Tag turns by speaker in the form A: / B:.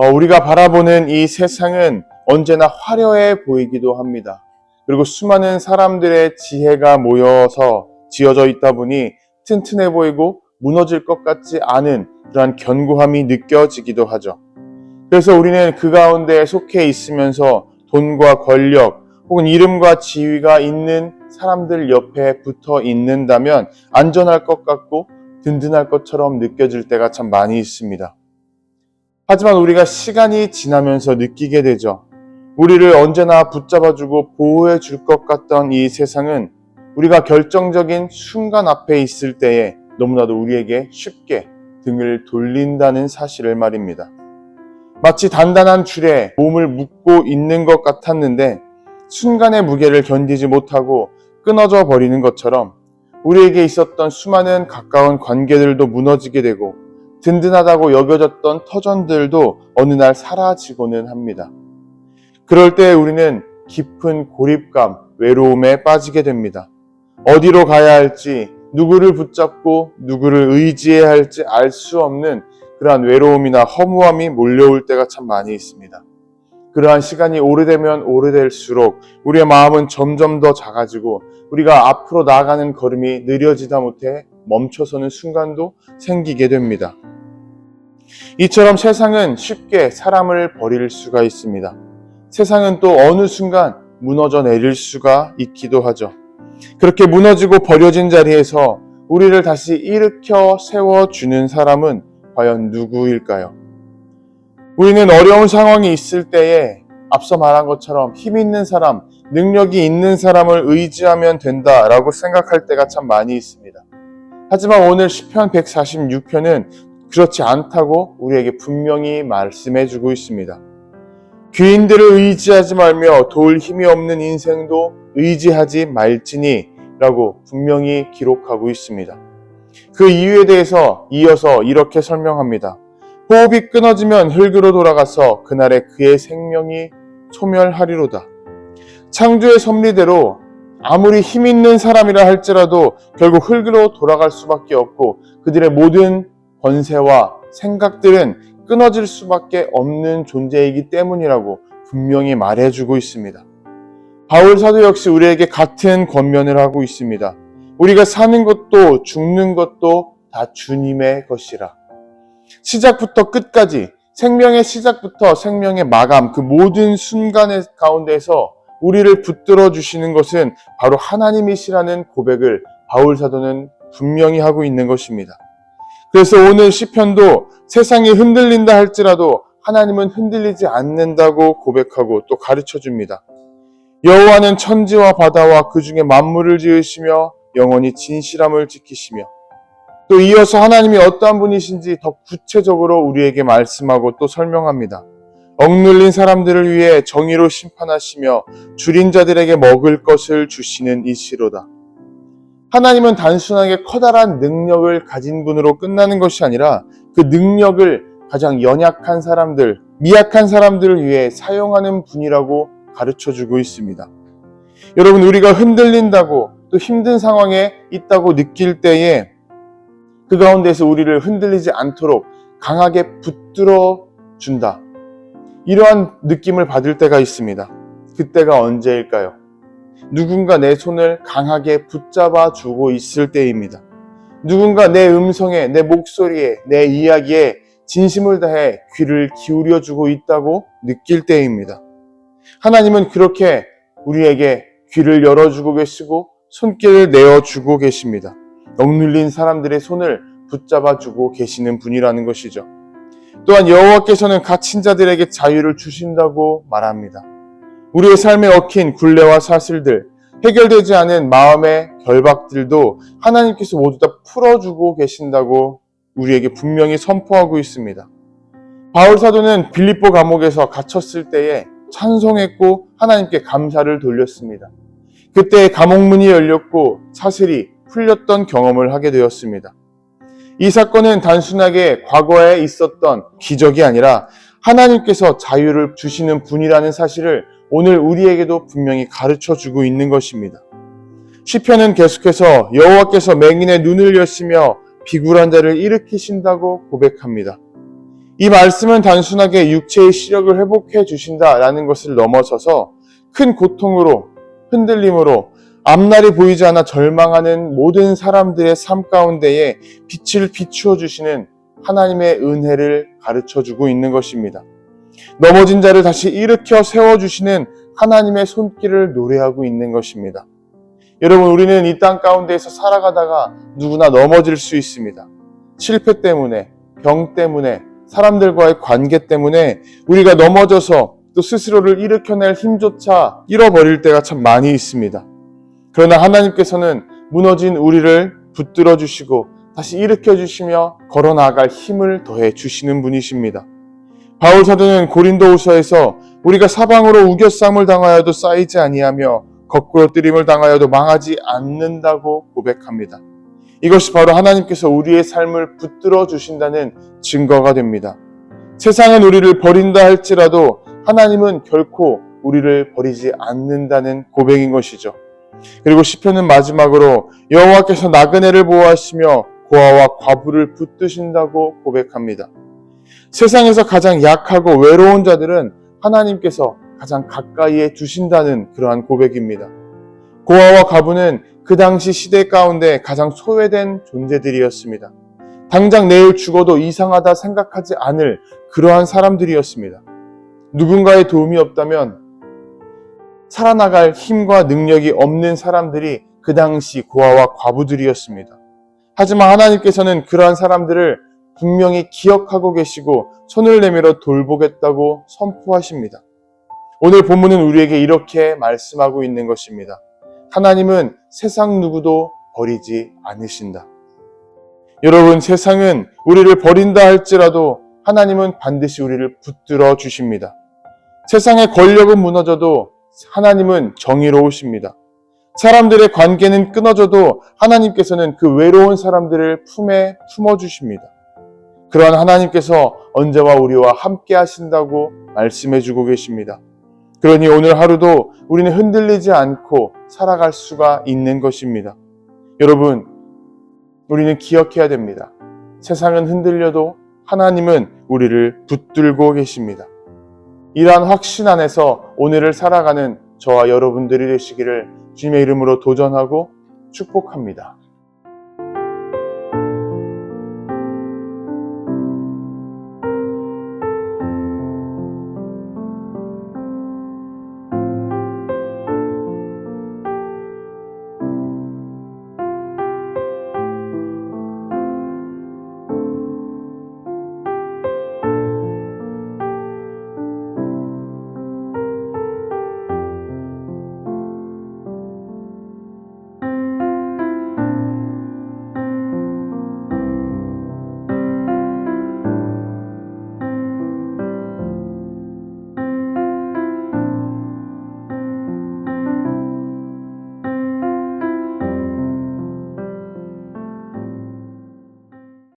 A: 우리가 바라보는 이 세상은 언제나 화려해 보이기도 합니다. 그리고 수많은 사람들의 지혜가 모여서 지어져 있다 보니 튼튼해 보이고 무너질 것 같지 않은 그러한 견고함이 느껴지기도 하죠. 그래서 우리는 그 가운데 속해 있으면서 돈과 권력 혹은 이름과 지위가 있는 사람들 옆에 붙어 있는다면 안전할 것 같고 든든할 것처럼 느껴질 때가 참 많이 있습니다. 하지만 우리가 시간이 지나면서 느끼게 되죠. 우리를 언제나 붙잡아주고 보호해 줄 것 같던 이 세상은 우리가 결정적인 순간 앞에 있을 때에 너무나도 우리에게 쉽게 등을 돌린다는 사실을 말입니다. 마치 단단한 줄에 몸을 묶고 있는 것 같았는데 순간의 무게를 견디지 못하고 끊어져 버리는 것처럼 우리에게 있었던 수많은 가까운 관계들도 무너지게 되고 든든하다고 여겨졌던 터전들도 어느 날 사라지고는 합니다. 그럴 때 우리는 깊은 고립감, 외로움에 빠지게 됩니다. 어디로 가야 할지, 누구를 붙잡고 누구를 의지해야 할지 알 수 없는 그러한 외로움이나 허무함이 몰려올 때가 참 많이 있습니다. 그러한 시간이 오래되면 오래될수록 우리의 마음은 점점 더 작아지고 우리가 앞으로 나아가는 걸음이 느려지다 못해 멈춰서는 순간도 생기게 됩니다. 이처럼 세상은 쉽게 사람을 버릴 수가 있습니다. 세상은 또 어느 순간 무너져 내릴 수가 있기도 하죠. 그렇게 무너지고 버려진 자리에서 우리를 다시 일으켜 세워주는 사람은 과연 누구일까요? 우리는 어려운 상황이 있을 때에 앞서 말한 것처럼 힘 있는 사람, 능력이 있는 사람을 의지하면 된다라고 생각할 때가 참 많이 있습니다. 하지만 오늘 시편 146편은 그렇지 않다고 우리에게 분명히 말씀해주고 있습니다. 귀인들을 의지하지 말며 도울 힘이 없는 인생도 의지하지 말지니 라고 분명히 기록하고 있습니다. 그 이유에 대해서 이어서 이렇게 설명합니다. 호흡이 끊어지면 흙으로 돌아가서 그날에 그의 생명이 소멸하리로다. 창조의 섭리대로 아무리 힘 있는 사람이라 할지라도 결국 흙으로 돌아갈 수밖에 없고 그들의 모든 권세와 생각들은 끊어질 수밖에 없는 존재이기 때문이라고 분명히 말해주고 있습니다. 바울 사도 역시 우리에게 같은 권면을 하고 있습니다. 우리가 사는 것도 죽는 것도 다 주님의 것이라. 시작부터 끝까지, 생명의 시작부터 생명의 마감, 그 모든 순간의 가운데서 우리를 붙들어 주시는 것은 바로 하나님이시라는 고백을 바울 사도는 분명히 하고 있는 것입니다. 그래서 오늘 시편도 세상이 흔들린다 할지라도 하나님은 흔들리지 않는다고 고백하고 또 가르쳐 줍니다. 여호와는 천지와 바다와 그 중에 만물을 지으시며 영원히 진실함을 지키시며 또 이어서 하나님이 어떠한 분이신지 더 구체적으로 우리에게 말씀하고 또 설명합니다. 억눌린 사람들을 위해 정의로 심판하시며 줄인 자들에게 먹을 것을 주시는 이시로다. 하나님은 단순하게 커다란 능력을 가진 분으로 끝나는 것이 아니라 그 능력을 가장 연약한 사람들, 미약한 사람들을 위해 사용하는 분이라고 가르쳐주고 있습니다. 여러분, 우리가 흔들린다고 또 힘든 상황에 있다고 느낄 때에 그 가운데서 우리를 흔들리지 않도록 강하게 붙들어 준다. 이러한 느낌을 받을 때가 있습니다. 그때가 언제일까요? 누군가 내 손을 강하게 붙잡아 주고 있을 때입니다. 누군가 내 음성에, 내 목소리에, 내 이야기에 진심을 다해 귀를 기울여 주고 있다고 느낄 때입니다. 하나님은 그렇게 우리에게 귀를 열어주고 계시고 손길을 내어주고 계십니다. 억눌린 사람들의 손을 붙잡아 주고 계시는 분이라는 것이죠. 또한 여호와께서는 갇힌 자들에게 자유를 주신다고 말합니다. 우리의 삶에 얽힌 굴레와 사슬들, 해결되지 않은 마음의 결박들도 하나님께서 모두 다 풀어주고 계신다고 우리에게 분명히 선포하고 있습니다. 바울 사도는 빌립보 감옥에서 갇혔을 때에 찬송했고 하나님께 감사를 돌렸습니다. 그때 감옥문이 열렸고 사슬이 풀렸던 경험을 하게 되었습니다. 이 사건은 단순하게 과거에 있었던 기적이 아니라 하나님께서 자유를 주시는 분이라는 사실을 오늘 우리에게도 분명히 가르쳐주고 있는 것입니다. 시편은 계속해서 여호와께서 맹인의 눈을 여시며 비굴한 자를 일으키신다고 고백합니다. 이 말씀은 단순하게 육체의 시력을 회복해 주신다라는 것을 넘어서서 큰 고통으로, 흔들림으로 앞날이 보이지 않아 절망하는 모든 사람들의 삶 가운데에 빛을 비추어 주시는 하나님의 은혜를 가르쳐 주고 있는 것입니다. 넘어진 자를 다시 일으켜 세워주시는 하나님의 손길을 노래하고 있는 것입니다. 여러분, 우리는 이 땅 가운데에서 살아가다가 누구나 넘어질 수 있습니다. 실패 때문에, 병 때문에, 사람들과의 관계 때문에 우리가 넘어져서 또 스스로를 일으켜낼 힘조차 잃어버릴 때가 참 많이 있습니다. 그러나 하나님께서는 무너진 우리를 붙들어 주시고 다시 일으켜 주시며 걸어 나아갈 힘을 더해 주시는 분이십니다. 바울 사도는 고린도후서에서 우리가 사방으로 우겨쌈을 당하여도 쌓이지 아니하며 거꾸로 뜨림을 당하여도 망하지 않는다고 고백합니다. 이것이 바로 하나님께서 우리의 삶을 붙들어 주신다는 증거가 됩니다. 세상은 우리를 버린다 할지라도 하나님은 결코 우리를 버리지 않는다는 고백인 것이죠. 그리고 시편은 마지막으로 여호와께서 나그네를 보호하시며 고아와 과부를 붙드신다고 고백합니다. 세상에서 가장 약하고 외로운 자들은 하나님께서 가장 가까이에 두신다는 그러한 고백입니다. 고아와 과부는 그 당시 시대 가운데 가장 소외된 존재들이었습니다. 당장 내일 죽어도 이상하다 생각하지 않을 그러한 사람들이었습니다. 누군가의 도움이 없다면 살아나갈 힘과 능력이 없는 사람들이 그 당시 고아와 과부들이었습니다. 하지만 하나님께서는 그러한 사람들을 분명히 기억하고 계시고 손을 내밀어 돌보겠다고 선포하십니다. 오늘 본문은 우리에게 이렇게 말씀하고 있는 것입니다. 하나님은 세상 누구도 버리지 않으신다. 여러분, 세상은 우리를 버린다 할지라도 하나님은 반드시 우리를 붙들어 주십니다. 세상의 권력은 무너져도 하나님은 정의로우십니다. 사람들의 관계는 끊어져도 하나님께서는 그 외로운 사람들을 품에 품어주십니다. 그러한 하나님께서 언제와 우리와 함께 하신다고 말씀해주고 계십니다. 그러니 오늘 하루도 우리는 흔들리지 않고 살아갈 수가 있는 것입니다. 여러분, 우리는 기억해야 됩니다. 세상은 흔들려도 하나님은 우리를 붙들고 계십니다. 이러한 확신 안에서 오늘을 살아가는 저와 여러분들이 되시기를 주님의 이름으로 도전하고 축복합니다.